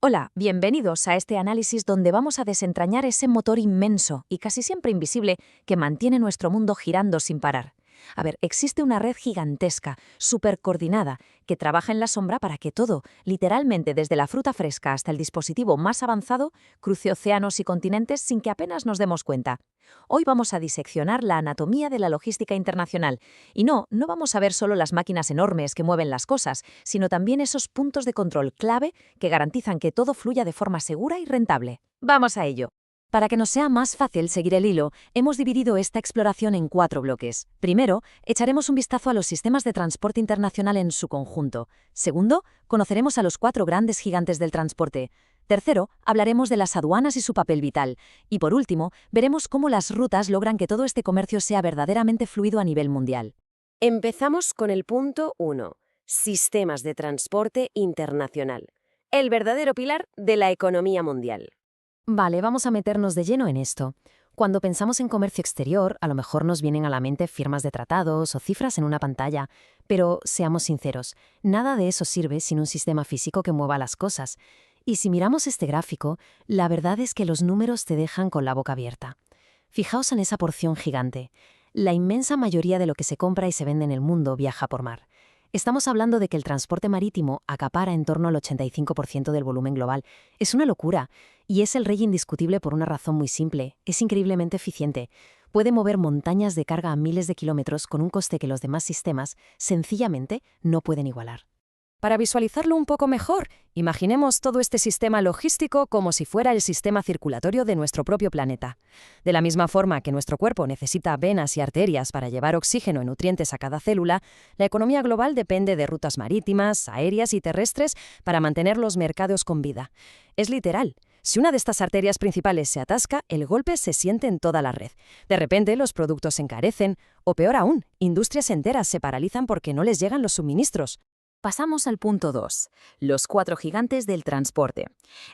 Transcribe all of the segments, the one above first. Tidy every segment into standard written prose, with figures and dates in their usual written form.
Hola, bienvenidos a este análisis donde vamos a desentrañar ese motor inmenso y casi siempre invisible que mantiene nuestro mundo girando sin parar. A ver, existe una red gigantesca, súper coordinada, que trabaja en la sombra para que todo, literalmente desde la fruta fresca hasta el dispositivo más avanzado, cruce océanos y continentes sin que apenas nos demos cuenta. Hoy vamos a diseccionar la anatomía de la logística internacional. Y no vamos a ver solo las máquinas enormes que mueven las cosas, sino también esos puntos de control clave que garantizan que todo fluya de forma segura y rentable. ¡Vamos a ello! Para que nos sea más fácil seguir el hilo, hemos dividido esta exploración en 4 bloques. Primero, echaremos un vistazo a los sistemas de transporte internacional en su conjunto. Segundo, conoceremos a los 4 grandes gigantes del transporte. Tercero, hablaremos de las aduanas y su papel vital. Y por último, veremos cómo las rutas logran que todo este comercio sea verdaderamente fluido a nivel mundial. Empezamos con el punto 1. Sistemas de transporte internacional. El verdadero pilar de la economía mundial. Vale, vamos a meternos de lleno en esto. Cuando pensamos en comercio exterior, a lo mejor nos vienen a la mente firmas de tratados o cifras en una pantalla, pero seamos sinceros, nada de eso sirve sin un sistema físico que mueva las cosas. Y si miramos este gráfico, la verdad es que los números te dejan con la boca abierta. Fijaos en esa porción gigante. La inmensa mayoría de lo que se compra y se vende en el mundo viaja por mar. Estamos hablando de que el transporte marítimo acapara en torno al 85% del volumen global. Es una locura, y es el rey indiscutible por una razón muy simple. Es increíblemente eficiente. Puede mover montañas de carga a miles de kilómetros con un coste que los demás sistemas sencillamente no pueden igualar. Para visualizarlo un poco mejor, imaginemos todo este sistema logístico como si fuera el sistema circulatorio de nuestro propio planeta. De la misma forma que nuestro cuerpo necesita venas y arterias para llevar oxígeno y nutrientes a cada célula, la economía global depende de rutas marítimas, aéreas y terrestres para mantener los mercados con vida. Es literal. Si una de estas arterias principales se atasca, el golpe se siente en toda la red. De repente, los productos se encarecen, o peor aún, industrias enteras se paralizan porque no les llegan los suministros. Pasamos al punto 2, los 4 gigantes del transporte,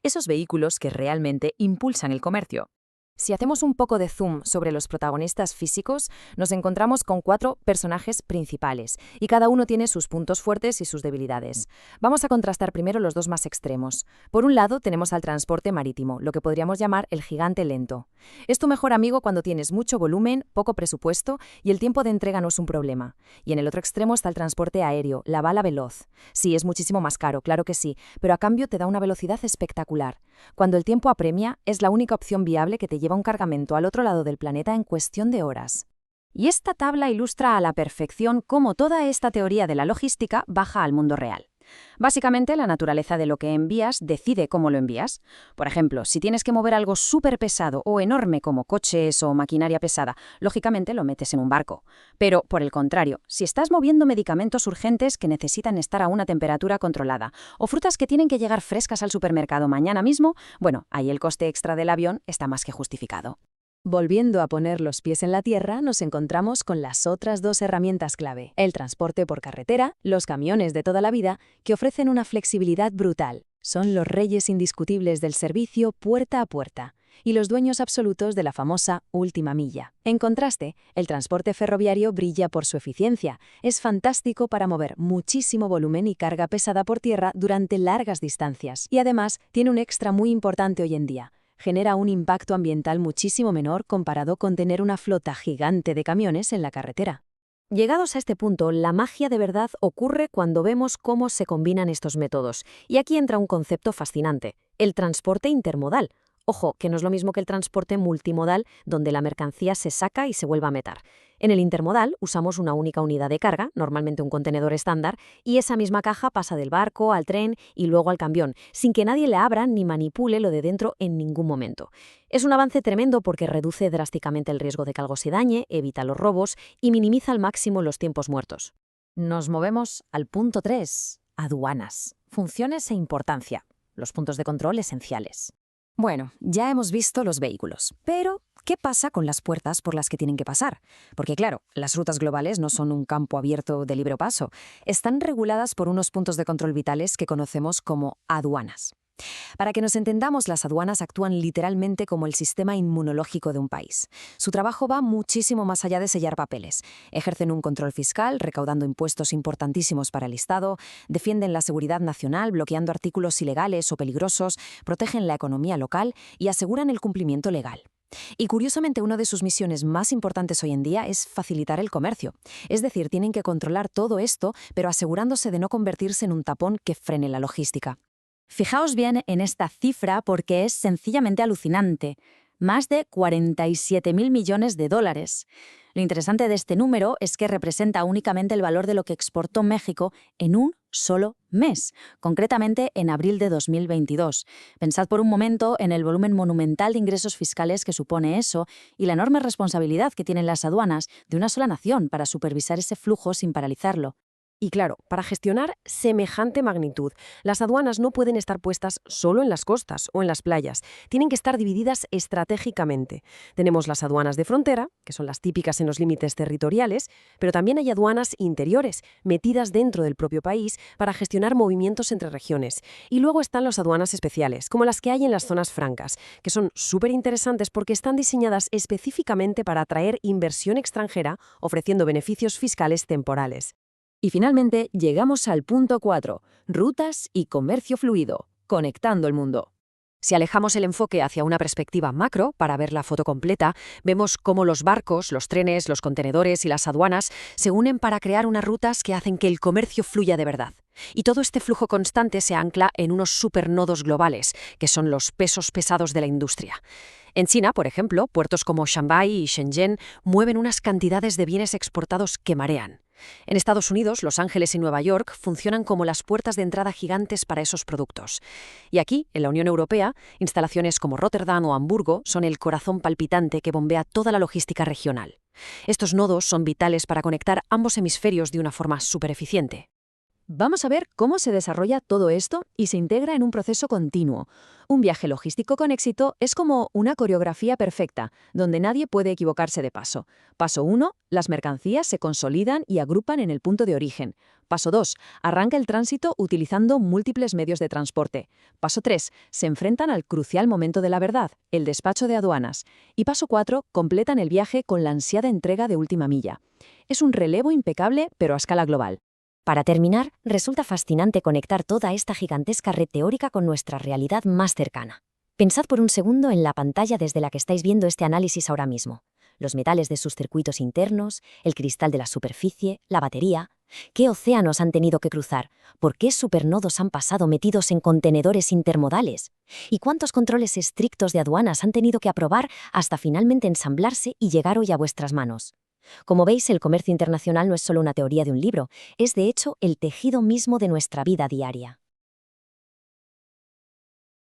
esos vehículos que realmente impulsan el comercio. Si hacemos un poco de zoom sobre los protagonistas físicos, nos encontramos con 4 personajes principales, y cada uno tiene sus puntos fuertes y sus debilidades. Vamos a contrastar primero los dos más extremos. Por un lado tenemos al transporte marítimo, lo que podríamos llamar el gigante lento. Es tu mejor amigo cuando tienes mucho volumen, poco presupuesto y el tiempo de entrega no es un problema. Y en el otro extremo está el transporte aéreo, la bala veloz. Sí, es muchísimo más caro, claro que sí, pero a cambio te da una velocidad espectacular. Cuando el tiempo apremia, es la única opción viable que te lleva un cargamento al otro lado del planeta en cuestión de horas. Y esta tabla ilustra a la perfección cómo toda esta teoría de la logística baja al mundo real. Básicamente, la naturaleza de lo que envías decide cómo lo envías. Por ejemplo, si tienes que mover algo súper pesado o enorme como coches o maquinaria pesada, lógicamente lo metes en un barco. Pero, por el contrario, si estás moviendo medicamentos urgentes que necesitan estar a una temperatura controlada o frutas que tienen que llegar frescas al supermercado mañana mismo, bueno, ahí el coste extra del avión está más que justificado. Volviendo a poner los pies en la tierra, nos encontramos con las otras 2 herramientas clave, el transporte por carretera, los camiones de toda la vida, que ofrecen una flexibilidad brutal. Son los reyes indiscutibles del servicio puerta a puerta y los dueños absolutos de la famosa última milla. En contraste, el transporte ferroviario brilla por su eficiencia. Es fantástico para mover muchísimo volumen y carga pesada por tierra durante largas distancias. Y además, tiene un extra muy importante hoy en día. Genera un impacto ambiental muchísimo menor comparado con tener una flota gigante de camiones en la carretera. Llegados a este punto, la magia de verdad ocurre cuando vemos cómo se combinan estos métodos. Y aquí entra un concepto fascinante, el transporte intermodal. Ojo, que no es lo mismo que el transporte multimodal, donde la mercancía se saca y se vuelve a meter. En el intermodal usamos una única unidad de carga, normalmente un contenedor estándar, y esa misma caja pasa del barco al tren y luego al camión, sin que nadie le abra ni manipule lo de dentro en ningún momento. Es un avance tremendo porque reduce drásticamente el riesgo de que algo se dañe, evita los robos y minimiza al máximo los tiempos muertos. Nos movemos al punto 3, aduanas, funciones e importancia, los puntos de control esenciales. Bueno, ya hemos visto los vehículos, pero ¿qué pasa con las puertas por las que tienen que pasar? Porque claro, las rutas globales no son un campo abierto de libre paso. Están reguladas por unos puntos de control vitales que conocemos como aduanas. Para que nos entendamos, las aduanas actúan literalmente como el sistema inmunológico de un país. Su trabajo va muchísimo más allá de sellar papeles. Ejercen un control fiscal, recaudando impuestos importantísimos para el Estado, defienden la seguridad nacional, bloqueando artículos ilegales o peligrosos, protegen la economía local y aseguran el cumplimiento legal. Y curiosamente, una de sus misiones más importantes hoy en día es facilitar el comercio. Es decir, tienen que controlar todo esto, pero asegurándose de no convertirse en un tapón que frene la logística. Fijaos bien en esta cifra porque es sencillamente alucinante. Más de 47.000 millones de dólares. Lo interesante de este número es que representa únicamente el valor de lo que exportó México en un solo mes, concretamente en abril de 2022. Pensad por un momento en el volumen monumental de ingresos fiscales que supone eso y la enorme responsabilidad que tienen las aduanas de una sola nación para supervisar ese flujo sin paralizarlo. Y claro, para gestionar semejante magnitud, las aduanas no pueden estar puestas solo en las costas o en las playas. Tienen que estar divididas estratégicamente. Tenemos las aduanas de frontera, que son las típicas en los límites territoriales, pero también hay aduanas interiores, metidas dentro del propio país para gestionar movimientos entre regiones. Y luego están las aduanas especiales, como las que hay en las zonas francas, que son súper interesantes porque están diseñadas específicamente para atraer inversión extranjera, ofreciendo beneficios fiscales temporales. Y finalmente llegamos al punto 4, rutas y comercio fluido, conectando el mundo. Si alejamos el enfoque hacia una perspectiva macro para ver la foto completa, vemos cómo los barcos, los trenes, los contenedores y las aduanas se unen para crear unas rutas que hacen que el comercio fluya de verdad. Y todo este flujo constante se ancla en unos supernodos globales, que son los pesos pesados de la industria. En China, por ejemplo, puertos como Shanghái y Shenzhen mueven unas cantidades de bienes exportados que marean. En Estados Unidos, Los Ángeles y Nueva York funcionan como las puertas de entrada gigantes para esos productos. Y aquí, en la Unión Europea, instalaciones como Rotterdam o Hamburgo son el corazón palpitante que bombea toda la logística regional. Estos nodos son vitales para conectar ambos hemisferios de una forma súper eficiente. Vamos a ver cómo se desarrolla todo esto y se integra en un proceso continuo. Un viaje logístico con éxito es como una coreografía perfecta, donde nadie puede equivocarse de paso. Paso 1, las mercancías se consolidan y agrupan en el punto de origen. Paso 2, arranca el tránsito utilizando múltiples medios de transporte. Paso 3, se enfrentan al crucial momento de la verdad, el despacho de aduanas. Y paso 4, completan el viaje con la ansiada entrega de última milla. Es un relevo impecable, pero a escala global. Para terminar, resulta fascinante conectar toda esta gigantesca red teórica con nuestra realidad más cercana. Pensad por un segundo en la pantalla desde la que estáis viendo este análisis ahora mismo. Los metales de sus circuitos internos, el cristal de la superficie, la batería. ¿Qué océanos han tenido que cruzar? ¿Por qué supernodos han pasado metidos en contenedores intermodales? ¿Y cuántos controles estrictos de aduanas han tenido que aprobar hasta finalmente ensamblarse y llegar hoy a vuestras manos? Como veis, el comercio internacional no es solo una teoría de un libro, es de hecho el tejido mismo de nuestra vida diaria.